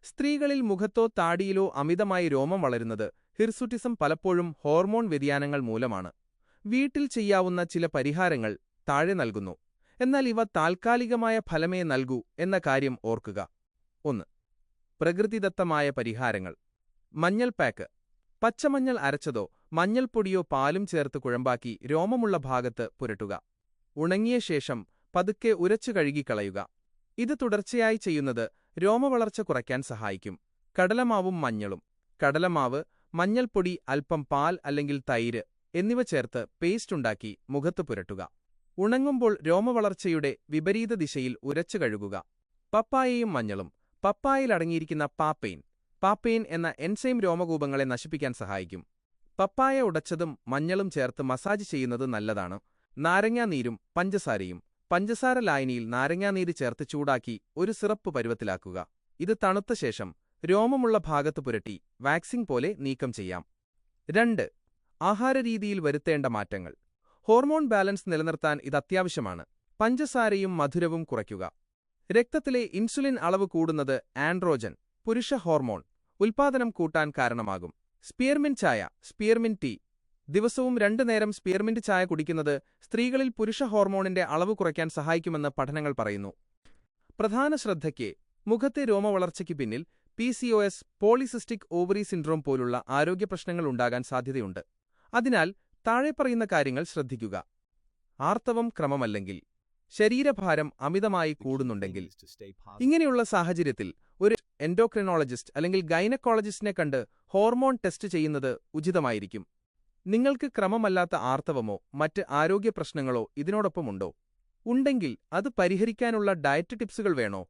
സ്ത്രീകളിൽ മുഖത്തോ താടിയിലോ അമിതമായി രോമം വളരുന്നത് ഹിർസുട്ടിസം പലപ്പോഴും ഹോർമോൺ വ്യതിയാനങ്ങൾ മൂലമാണ്. വീട്ടിൽ ചെയ്യാവുന്ന ചില പരിഹാരങ്ങൾ താഴെ നൽകുന്നു. എന്നാൽ ഇവ താൽക്കാലികമായ ഫലമേ നൽകൂ എന്ന കാര്യം ഓർക്കുക. 1. പ്രകൃതിദത്തമായ പരിഹാരങ്ങൾ. മഞ്ഞൾ പാക്ക്. പച്ചമഞ്ഞൾ അരച്ചതോ മഞ്ഞൾപ്പൊടിയോ പാലും ചേർത്ത് കുഴമ്പാക്കി രോമമുള്ള ഭാഗത്ത് പുരട്ടുക. ഉണങ്ങിയ ശേഷം പതുക്കെ ഉരച്ചു കഴുകിക്കളയുക. ഇത് തുടർച്ചയായി ചെയ്യുന്നത് രോമവളർച്ച കുറയ്ക്കാൻ സഹായിക്കും. കടലമാവും മഞ്ഞളും. കടലമാവ്, മഞ്ഞൾപ്പൊടി, അല്പം പാൽ അല്ലെങ്കിൽ തൈര് എന്നിവ ചേർത്ത് പേസ്റ്റുണ്ടാക്കി മുഖത്ത് പുരട്ടുക. ഉണങ്ങുമ്പോൾ രോമവളർച്ചയുടെ വിപരീത ദിശയിൽ ഉരച്ചു കഴുകുക. പപ്പായയും മഞ്ഞളും. പപ്പായയിൽ അടങ്ങിയിരിക്കുന്ന പാപ്പെയിൻ എന്ന എൻസൈം രോമകൂപങ്ങളെ നശിപ്പിക്കാൻ സഹായിക്കും. പപ്പായ ഉടച്ചതും മഞ്ഞളും ചേർത്ത് മസാജ് ചെയ്യുന്നത് നല്ലതാണ്. നാരങ്ങാനീരും പഞ്ചസാരയും. പഞ്ചസാര ലായനിയിൽ നാരങ്ങാനീര് ചേർത്ത് ചൂടാക്കി ഒരു സിറപ്പ് പരുവത്തിലാക്കുക. ഇത് തണുത്ത ശേഷം രോമമുള്ള ഭാഗത്ത് പുരട്ടി വാക്സിംഗ് പോലെ നീക്കം ചെയ്യാം. 2. ആഹാരരീതിയിൽ വരുത്തേണ്ട മാറ്റങ്ങൾ. ഹോർമോൺ ബാലൻസ് നിലനിർത്താൻ ഇത് അത്യാവശ്യമാണ്. പഞ്ചസാരയും മധുരവും കുറയ്ക്കുക. രക്തത്തിലെ ഇൻസുലിൻ അളവ് കൂടുന്നത് ആൻഡ്രോജൻ, പുരുഷ ഹോർമോൺ, ഉൽപ്പാദനം കൂട്ടാൻ കാരണമാകും. സ്പിയർമിന്റ് ചായ, സ്പിയർമിന്റ് ടീ. ദിവസവും 2 നേരം സ്പിയർമിന്റ് ചായ കുടിക്കുന്നത് സ്ത്രീകളിൽ പുരുഷ ഹോർമോണിന്റെ അളവ് കുറയ്ക്കാൻ സഹായിക്കുമെന്ന് പഠനങ്ങൾ പറയുന്നു. പ്രധാന ശ്രദ്ധയ്ക്ക്: മുഖത്തെ രോമവളർച്ചയ്ക്ക് പിന്നിൽ PCOS, പോളിസിസ്റ്റിക് ഓവറി സിൻഡ്രോം പോലുള്ള ആരോഗ്യപ്രശ്നങ്ങൾ ഉണ്ടാകാൻ സാധ്യതയുണ്ട്. അതിനാൽ താഴെപ്പറയുന്ന കാര്യങ്ങൾ ശ്രദ്ധിക്കുക. ആർത്തവം ക്രമമല്ലെങ്കിൽ, ശരീരഭാരം അമിതമായി കൂടുന്നുണ്ടെങ്കിൽ. ഇങ്ങനെയുള്ള സാഹചര്യത്തിൽ ഒരു എൻഡോക്രിനോളജിസ്റ്റ് അല്ലെങ്കിൽ ഗൈനക്കോളജിസ്റ്റിനെ കണ്ട് ഹോർമോൺ ടെസ്റ്റ് ചെയ്യുന്നത് ഉചിതമായിരിക്കും. നിങ്ങൾക്ക് ക്രമമല്ലാത്ത ആർത്തവമോ മറ്റ് ആരോഗ്യ പ്രശ്നങ്ങളോ ഇതിനോടൊപ്പമുണ്ടോ? ഉണ്ടെങ്കിൽ അത് പരിഹരിക്കാനുള്ള ഡയറ്റ് ടിപ്സുകൾ വേണോ?